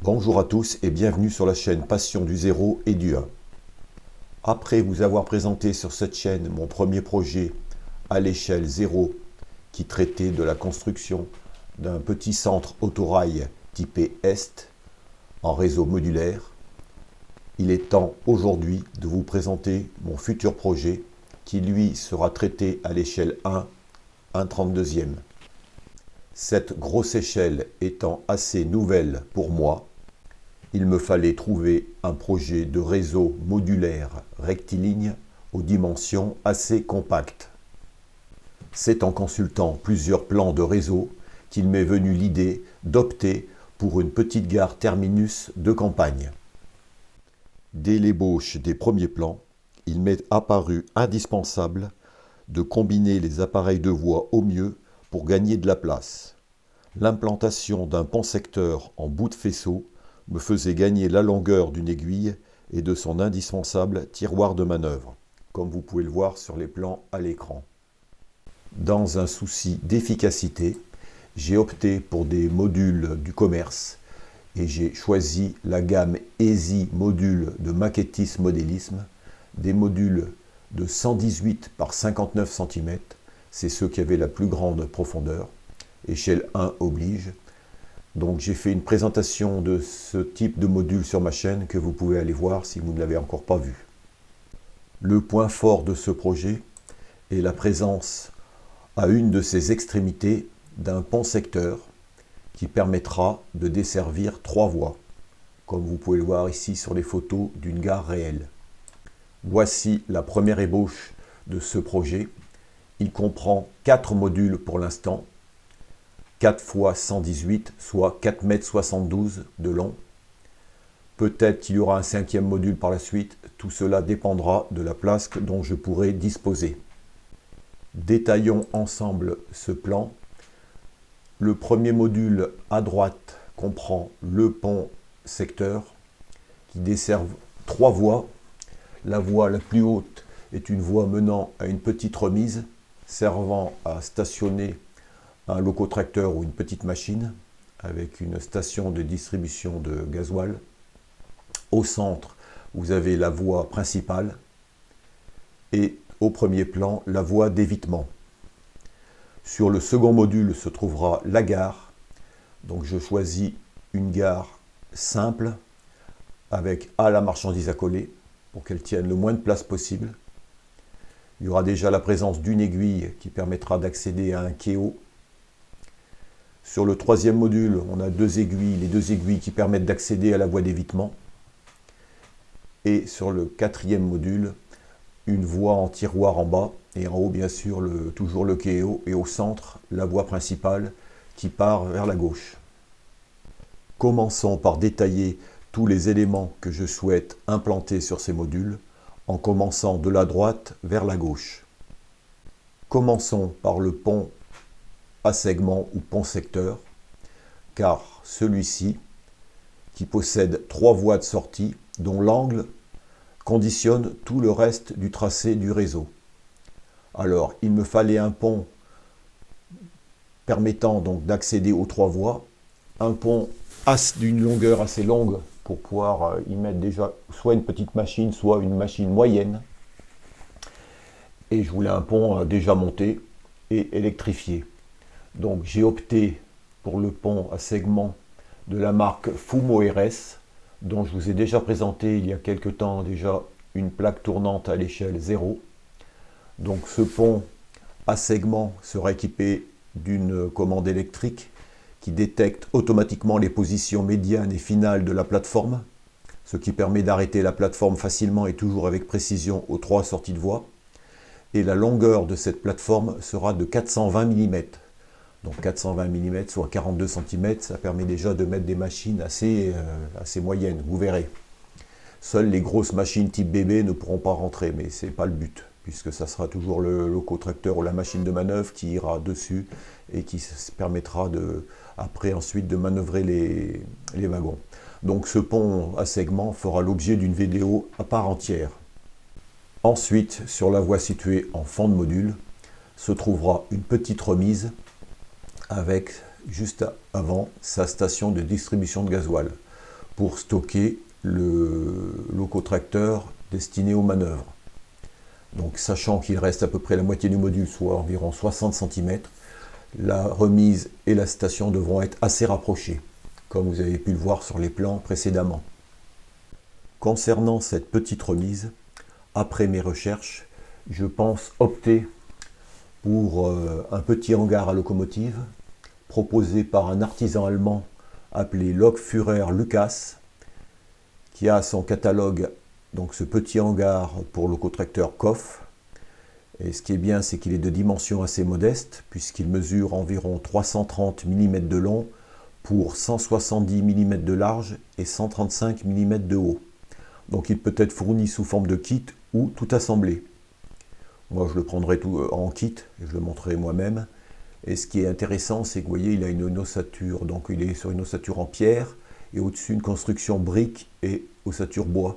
Bonjour à tous et bienvenue sur la chaîne Passion du 0 et du 1. Après vous avoir présenté sur cette chaîne mon premier projet à l'échelle 0 qui traitait de la construction d'un petit centre autorail typé Est en réseau modulaire, il est temps aujourd'hui de vous présenter mon futur projet qui lui sera traité à l'échelle 1, 1/32e. Cette grosse échelle étant assez nouvelle pour moi, il me fallait trouver un projet de réseau modulaire rectiligne aux dimensions assez compactes. C'est en consultant plusieurs plans de réseau qu'il m'est venu l'idée d'opter pour une petite gare terminus de campagne. Dès l'ébauche des premiers plans, il m'est apparu indispensable de combiner les appareils de voie au mieux pour gagner de la place. L'implantation d'un pont-secteur en bout de faisceau me faisait gagner la longueur d'une aiguille et de son indispensable tiroir de manœuvre, comme vous pouvez le voir sur les plans à l'écran. Dans un souci d'efficacité, j'ai opté pour des modules du commerce et j'ai choisi la gamme Easy Module de Maquettis Modélisme, des modules de 118 par 59 cm, c'est ceux qui avaient la plus grande profondeur, échelle 1 oblige. Donc j'ai fait une présentation de ce type de module sur ma chaîne que vous pouvez aller voir si vous ne l'avez encore pas vu. Le point fort de ce projet est la présence à une de ses extrémités d'un pont-secteur qui permettra de desservir 3 voies, comme vous pouvez le voir ici sur les photos d'une gare réelle. Voici la première ébauche de ce projet. Il comprend 4 modules pour l'instant, 4 x 118, soit 4,72 m de long. Peut-être qu'il y aura un 5e module par la suite, tout cela dépendra de la place dont je pourrai disposer. Détaillons ensemble ce plan. Le premier module à droite comprend le pont secteur qui desserve 3 voies. La voie la plus haute est une voie menant à une petite remise servant à stationner un locotracteur ou une petite machine avec une station de distribution de gasoil. Au centre, vous avez la voie principale et au premier plan, la voie d'évitement. Sur le second module se trouvera la gare. Donc je choisis une gare simple avec à la marchandise à coller pour qu'elle tienne le moins de place possible. Il y aura déjà la présence d'une aiguille qui permettra d'accéder à un quai-haut. Sur le troisième module, on a 2 aiguilles, les 2 aiguilles qui permettent d'accéder à la voie d'évitement. Et sur le 4e module, une voie en tiroir en bas et en haut bien sûr toujours le quai-haut et au centre la voie principale qui part vers la gauche. Commençons par détailler tous les éléments que je souhaite implanter sur ces modules en commençant de la droite vers la gauche. Commençons par le pont à segment ou pont secteur, car celui-ci, qui possède 3 voies de sortie, dont l'angle conditionne tout le reste du tracé du réseau. Alors, il me fallait un pont permettant donc d'accéder aux 3 voies, un pont d'une longueur assez longue pour pouvoir y mettre déjà soit une petite machine, soit une machine moyenne. Et je voulais un pont déjà monté et électrifié. Donc j'ai opté pour le pont à segment de la marque Fumo RS, dont je vous ai déjà présenté il y a quelque temps déjà une plaque tournante à l'échelle 0. Donc ce pont à segment sera équipé d'une commande électrique qui détecte automatiquement les positions médianes et finales de la plateforme, ce qui permet d'arrêter la plateforme facilement et toujours avec précision aux 3 sorties de voie. Et la longueur de cette plateforme sera de 420 mm. Donc 420 mm, soit 42 cm, ça permet déjà de mettre des machines assez moyennes, vous verrez. Seules les grosses machines type bébé ne pourront pas rentrer, mais ce n'est pas le but, puisque ça sera toujours le locotracteur ou la machine de manœuvre qui ira dessus et qui permettra après ensuite de manœuvrer les wagons. Donc ce pont à segment fera l'objet d'une vidéo à part entière. Ensuite, sur la voie située en fond de module, se trouvera une petite remise avec juste avant sa station de distribution de gasoil. pour stocker le locotracteur destiné aux manœuvres. Donc sachant qu'il reste à peu près la moitié du module, soit environ 60 cm, la remise et la station devront être assez rapprochées, comme vous avez pu le voir sur les plans précédemment. Concernant cette petite remise, après mes recherches, je pense opter pour un petit hangar à locomotive proposé par un artisan allemand appelé Lokführer Lukas, qui a son catalogue donc ce petit hangar pour locotracteur Koff. Et ce qui est bien, c'est qu'il est de dimension assez modeste, puisqu'il mesure environ 330 mm de long pour 170 mm de large et 135 mm de haut. Donc il peut être fourni sous forme de kit ou tout assemblé. Moi je le prendrai tout en kit, et je le montrerai moi-même. Et ce qui est intéressant, c'est que vous voyez, il a une ossature, donc il est sur une ossature en pierre, et au-dessus une construction brique et ossature bois.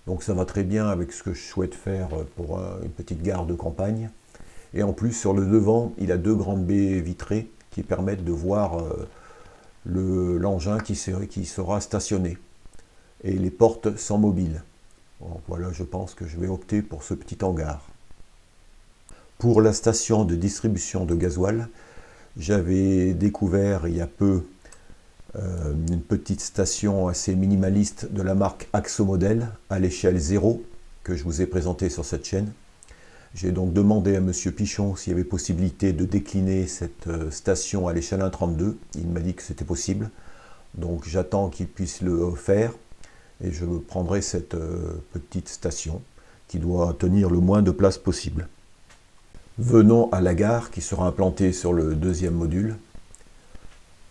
Donc ça va très bien avec ce que je souhaite faire pour une petite gare de campagne. Et en plus, sur le devant, il a deux grandes baies vitrées qui permettent de voir l'engin qui sera stationné. Et les portes sont mobiles. Bon, voilà, je pense que je vais opter pour ce petit hangar. Pour la station de distribution de gasoil, j'avais découvert il y a peu une petite station assez minimaliste de la marque Axomodel à l'échelle 0 que je vous ai présenté sur cette chaîne. J'ai donc demandé à Monsieur Pichon s'il y avait possibilité de décliner cette station à l'échelle 1,32. Il m'a dit que c'était possible. Donc j'attends qu'il puisse le faire et je prendrai cette petite station qui doit tenir le moins de place possible. Venons à la gare qui sera implantée sur le deuxième module.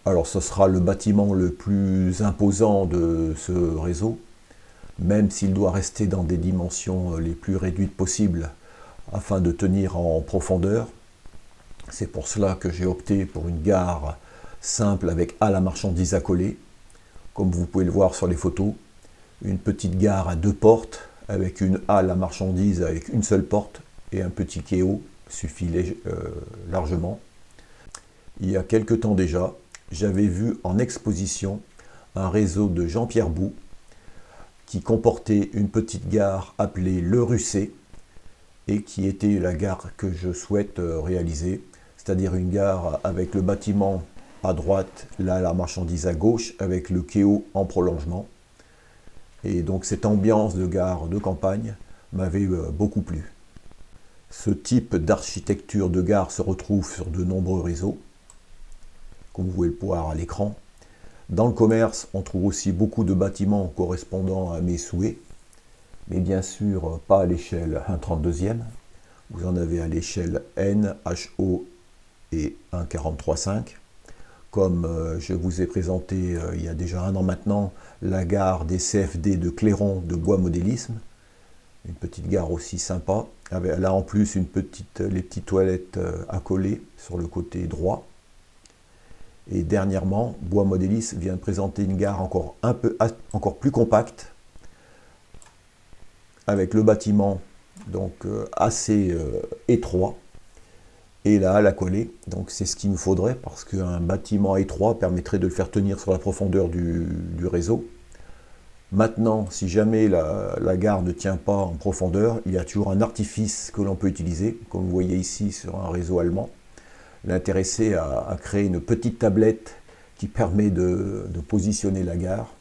Alors ce sera le bâtiment le plus imposant de ce réseau, même s'il doit rester dans des dimensions les plus réduites possibles afin de tenir en profondeur. C'est pour cela que j'ai opté pour une gare simple avec halle à marchandises accolée, comme vous pouvez le voir sur les photos. Une petite gare à deux portes avec une halle à marchandises avec une seule porte et un petit quai haut suffit largement. Il y a quelque temps déjà, j'avais vu en exposition un réseau de Jean-Pierre Bou qui comportait une petite gare appelée Le Russet et qui était la gare que je souhaite réaliser, c'est-à-dire une gare avec le bâtiment à droite, là la marchandise à gauche, avec le quai haut en prolongement. Et donc cette ambiance de gare de campagne m'avait beaucoup plu. Ce type d'architecture de gare se retrouve sur de nombreux réseaux, comme vous pouvez le voir à l'écran. Dans le commerce, on trouve aussi beaucoup de bâtiments correspondant à mes souhaits, mais bien sûr pas à l'échelle 1/32e. Vous en avez à l'échelle N, HO et 1,43,5. Comme je vous ai présenté il y a déjà un an maintenant, la gare des CFD de Clairon de Bois Modélisme. Une petite gare aussi sympa. Elle a en plus les petites toilettes accolées sur le côté droit. Et dernièrement, Bois Modélisme vient de présenter une gare encore plus compacte, avec le bâtiment donc assez étroit et la halle accolée. Donc c'est ce qu'il me faudrait, parce qu'un bâtiment étroit permettrait de le faire tenir sur la profondeur du réseau. Maintenant, si jamais la gare ne tient pas en profondeur, il y a toujours un artifice que l'on peut utiliser, comme vous voyez ici sur un réseau allemand. L'intéressé à créer une petite tablette qui permet de positionner la gare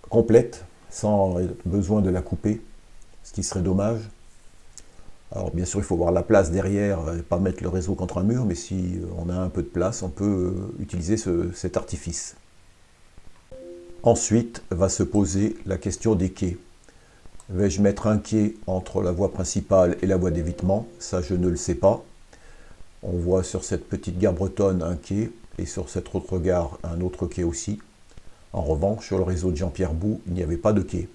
complète, sans besoin de la couper, ce qui serait dommage. Alors bien sûr, il faut avoir la place derrière, et pas mettre le réseau contre un mur, mais si on a un peu de place, on peut utiliser cet artifice. Ensuite, va se poser la question des quais. Vais-je mettre un quai entre la voie principale et la voie d'évitement? Ça, je ne le sais pas. On voit sur cette petite gare bretonne un quai, et sur cette autre gare, un autre quai aussi. En revanche, sur le réseau de Jean-Pierre Bou, il n'y avait pas de quai.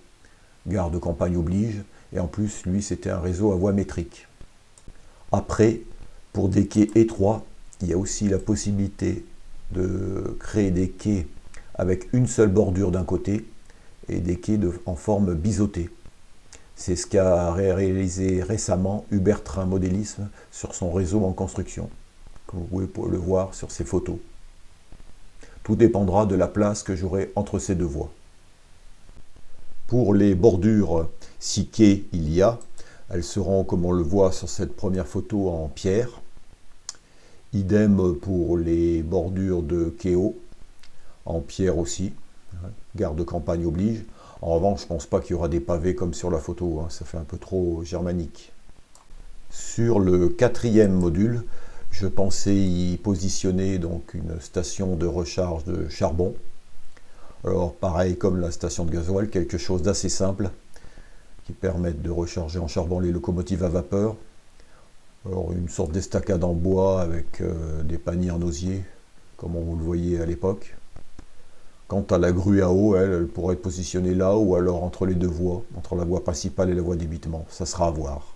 Gare de campagne oblige, et en plus, lui, c'était un réseau à voie métrique. Après, pour des quais étroits, il y a aussi la possibilité de créer des quais avec une seule bordure d'un côté et des quais en forme biseautée. C'est ce qu'a réalisé récemment Hubert Train Modélisme sur son réseau en construction, comme vous pouvez le voir sur ces photos. Tout dépendra de la place que j'aurai entre ces deux voies. Pour les bordures, si quai il y a, elles seront, comme on le voit sur cette première photo, en pierre. Idem pour les bordures de quai en pierre aussi. Gare de campagne oblige. En revanche, je ne pense pas qu'il y aura des pavés comme sur la photo, ça fait un peu trop germanique. Sur le quatrième module, je pensais y positionner donc une station de recharge de charbon. Alors pareil comme la station de gasoil, quelque chose d'assez simple qui permette de recharger en charbon les locomotives à vapeur. Alors une sorte d'estacade en bois avec des paniers en osier, comme on le voyait à l'époque. Quant à la grue à eau, elle pourrait être positionnée là ou alors entre les deux voies, entre la voie principale et la voie d'évitement. Ça sera à voir.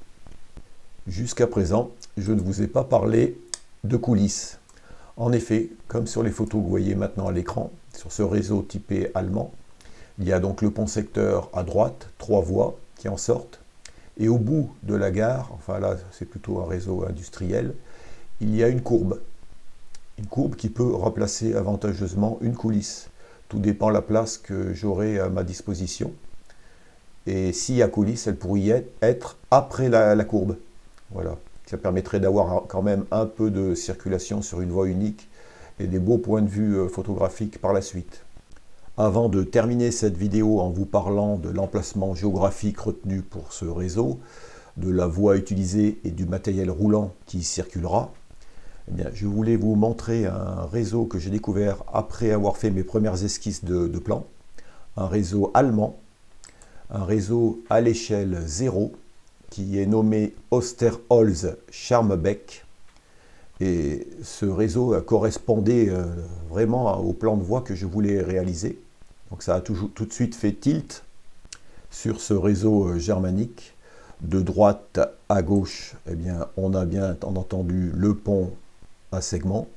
Jusqu'à présent, je ne vous ai pas parlé de coulisses. En effet, comme sur les photos que vous voyez maintenant à l'écran, sur ce réseau typé allemand, il y a donc le pont secteur à droite, 3 voies qui en sortent. Et au bout de la gare, enfin là c'est plutôt un réseau industriel, il y a une courbe. Une courbe qui peut remplacer avantageusement une coulisse. Tout dépend de la place que j'aurai à ma disposition. Et s'il y a coulisse, elle pourrait être après la courbe. Voilà. Ça permettrait d'avoir quand même un peu de circulation sur une voie unique et des beaux points de vue photographiques par la suite. Avant de terminer cette vidéo en vous parlant de l'emplacement géographique retenu pour ce réseau, de la voie utilisée et du matériel roulant qui y circulera, eh bien, je voulais vous montrer un réseau que j'ai découvert après avoir fait mes premières esquisses de plan. Un réseau allemand, un réseau à l'échelle 0, qui est nommé Osterholz-Scharmbeck. Et ce réseau correspondait vraiment au plan de voie que je voulais réaliser. Donc ça a tout de suite fait tilt sur ce réseau germanique. De droite à gauche, eh bien, on a bien entendu le pont à segment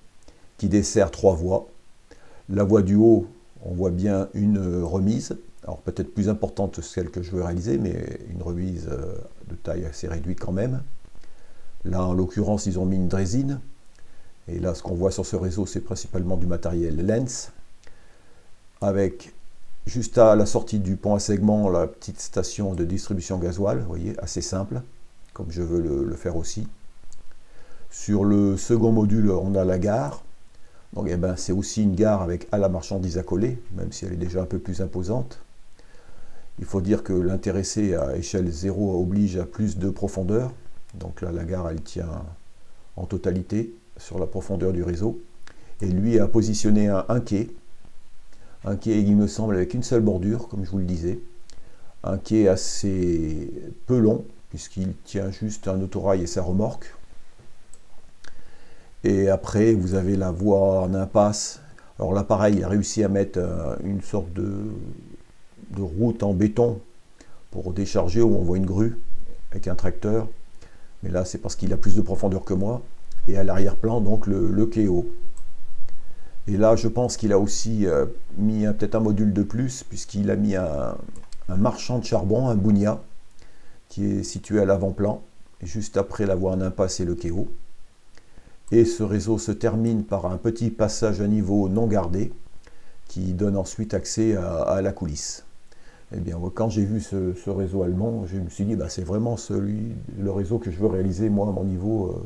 qui dessert 3 voies. La voie du haut, on voit bien une remise, alors peut-être plus importante que celle que je veux réaliser, mais une remise de taille assez réduite quand même. Là, en l'occurrence, ils ont mis une drésine. Et là, ce qu'on voit sur ce réseau, c'est principalement du matériel Lenz, avec juste à la sortie du pont à segment, la petite station de distribution gasoil, vous voyez, assez simple, comme je veux le faire aussi. Sur le second module, on a la gare. Donc, eh ben, c'est aussi une gare avec à la marchandise accolée, même si elle est déjà un peu plus imposante. Il faut dire que l'intéressé à échelle 0 oblige à plus de profondeur. Donc là, la gare, elle tient en totalité sur la profondeur du réseau. Et lui a positionné un quai. Un quai, il me semble, avec une seule bordure, comme je vous le disais. Un quai assez peu long, puisqu'il tient juste un autorail et sa remorque. Et après, vous avez la voie en impasse. Alors là, pareil, il a réussi à mettre une sorte de route en béton pour décharger, où on voit une grue avec un tracteur. Mais là, c'est parce qu'il a plus de profondeur que moi. Et à l'arrière-plan, donc, le Kéo. Et là, je pense qu'il a aussi mis peut-être un module de plus, puisqu'il a mis un marchand de charbon, un Bounia, qui est situé à l'avant-plan, juste après la voie en impasse et le Kéo. Et ce réseau se termine par un petit passage à niveau non gardé, qui donne ensuite accès à la coulisse. Eh bien, quand j'ai vu ce réseau allemand, je me suis dit, bah, c'est vraiment le réseau que je veux réaliser, moi, à mon niveau,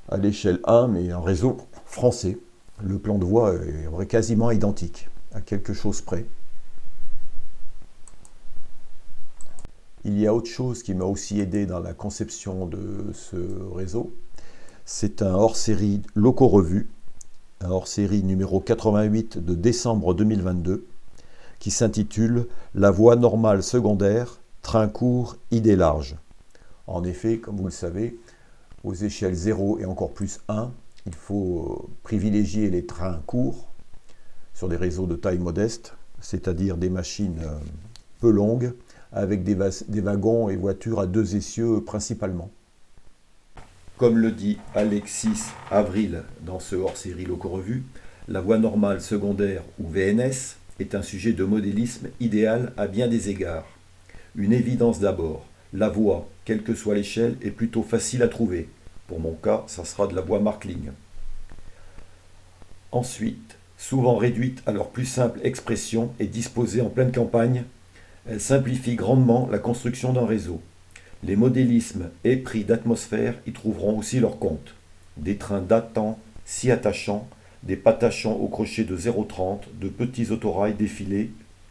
à l'échelle 1, mais un réseau français. Le plan de voie est quasiment identique, à quelque chose près. Il y a autre chose qui m'a aussi aidé dans la conception de ce réseau. C'est un hors-série Loco-Revue, un hors-série numéro 88 de décembre 2022, qui s'intitule « La voie normale secondaire, train court, idée large ». En effet, comme vous le savez, aux échelles 0 et encore plus 1, il faut privilégier les trains courts sur des réseaux de taille modeste, c'est-à-dire des machines peu longues, avec des wagons et voitures à 2 essieux principalement. Comme le dit Alexis Avril dans ce hors-série Loco-Revue, la voie normale secondaire ou VNS est un sujet de modélisme idéal à bien des égards. Une évidence d'abord, la voie, quelle que soit l'échelle, est plutôt facile à trouver. Pour mon cas, ça sera de la voie Markling. Ensuite, Souvent réduites à leur plus simple expression et disposées en pleine campagne, elles simplifient grandement la construction d'un réseau. Les modélismes épris d'atmosphère y trouveront aussi leur compte. Des trains datant, si attachants, des patachons au crochet de 0,30, de petits autorails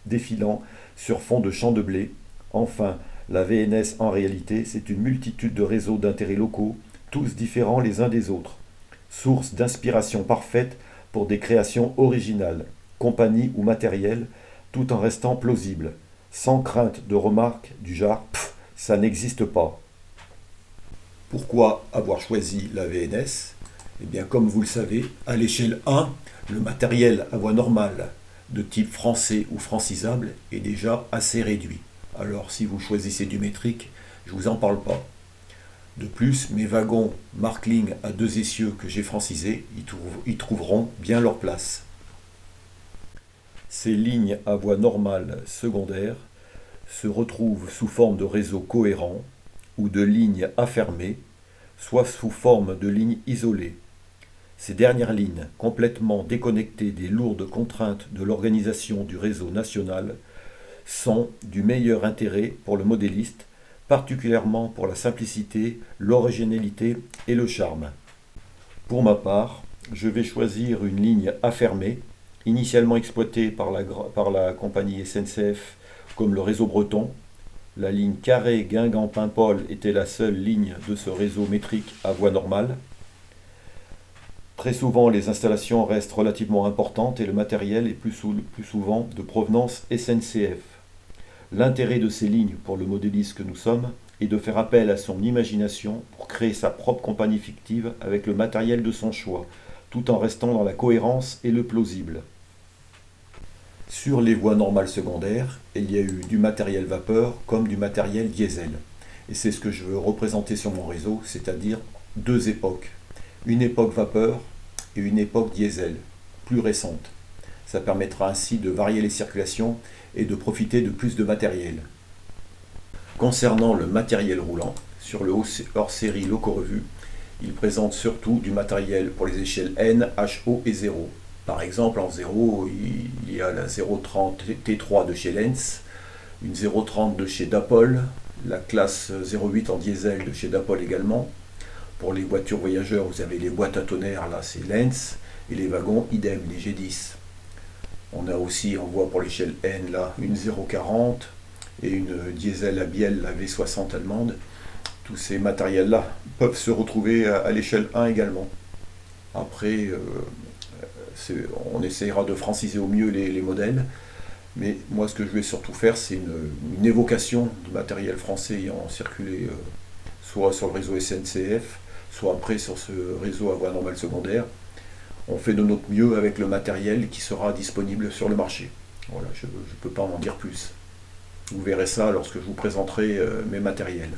défilant sur fond de champs de blé. Enfin, la VNS en réalité, c'est une multitude de réseaux d'intérêts locaux, tous différents les uns des autres. Source d'inspiration parfaite pour des créations originales, compagnie ou matériel, tout en restant plausible, sans crainte de remarques du genre « ça n'existe pas ». Pourquoi avoir choisi la VNS? Eh bien, comme vous le savez, à l'échelle 1, le matériel à voie normale de type français ou francisable est déjà assez réduit. Alors, si vous choisissez du métrique, je ne vous en parle pas. De plus, mes wagons Markling à 2 essieux que j'ai francisés y trouveront bien leur place. Ces lignes à voie normale secondaire se retrouvent sous forme de réseaux cohérents ou de lignes affermées, soit sous forme de lignes isolées. Ces dernières lignes, complètement déconnectées des lourdes contraintes de l'organisation du réseau national, sont du meilleur intérêt pour le modéliste, particulièrement pour la simplicité, l'originalité et le charme. Pour ma part, je vais choisir une ligne affermée, initialement exploitée par la compagnie SNCF comme le réseau breton. La ligne Carré-Guingamp-Paimpol était la seule ligne de ce réseau métrique à voie normale. Très souvent, les installations restent relativement importantes et le matériel est plus souvent de provenance SNCF. L'intérêt de ces lignes pour le modéliste que nous sommes est de faire appel à son imagination pour créer sa propre compagnie fictive avec le matériel de son choix, tout en restant dans la cohérence et le plausible. Sur les voies normales secondaires, il y a eu du matériel vapeur comme du matériel diesel. Et c'est ce que je veux représenter sur mon réseau, c'est-à-dire 2 époques. Une époque vapeur et une époque diesel, plus récente. Ça permettra ainsi de varier les circulations et de profiter de plus de matériel. Concernant le matériel roulant, sur le hors-série Loco-Revue, il présente surtout du matériel pour les échelles N, HO et 0. Par exemple, en 0, il y a la 030 T3 de chez Lenz, une 030 de chez Dapol, la classe 08 en diesel de chez Dapol également. Pour les voitures voyageurs, vous avez les boîtes à tonnerre, là c'est Lenz, et les wagons, idem, les G10. On a aussi, on voit pour l'échelle N, là, une 040 et une diesel à bielle, la V60 allemande. Tous ces matériels-là peuvent se retrouver à l'échelle 1 également. Après, on essaiera de franciser au mieux les modèles, mais moi ce que je vais surtout faire, c'est une évocation du matériel français ayant circulé soit sur le réseau SNCF, soit après sur ce réseau à voie normale secondaire. On fait de notre mieux avec le matériel qui sera disponible sur le marché. Voilà, je ne peux pas en dire plus. Vous verrez ça lorsque je vous présenterai mes matériels.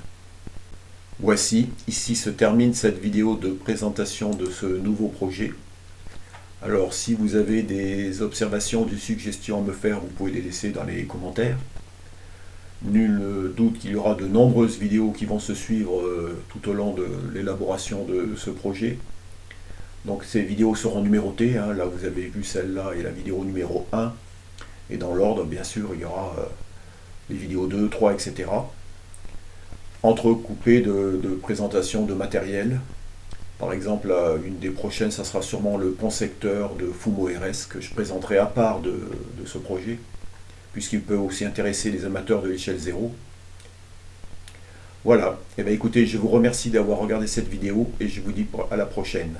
Voici, ici se termine cette vidéo de présentation de ce nouveau projet. Alors si vous avez des observations, des suggestions à me faire, vous pouvez les laisser dans les commentaires. Nul doute qu'il y aura de nombreuses vidéos qui vont se suivre tout au long de l'élaboration de ce projet. Donc ces vidéos seront numérotées, hein. Là vous avez vu celle-là et la vidéo numéro 1. Et dans l'ordre, bien sûr, il y aura les vidéos 2, 3, etc. Entrecoupées de présentations de matériel. Par exemple, une des prochaines, ça sera sûrement le pont secteur de Fumo RS que je présenterai à part de ce projet, puisqu'il peut aussi intéresser les amateurs de l'échelle 0. Voilà, et bien écoutez, je vous remercie d'avoir regardé cette vidéo et je vous dis à la prochaine.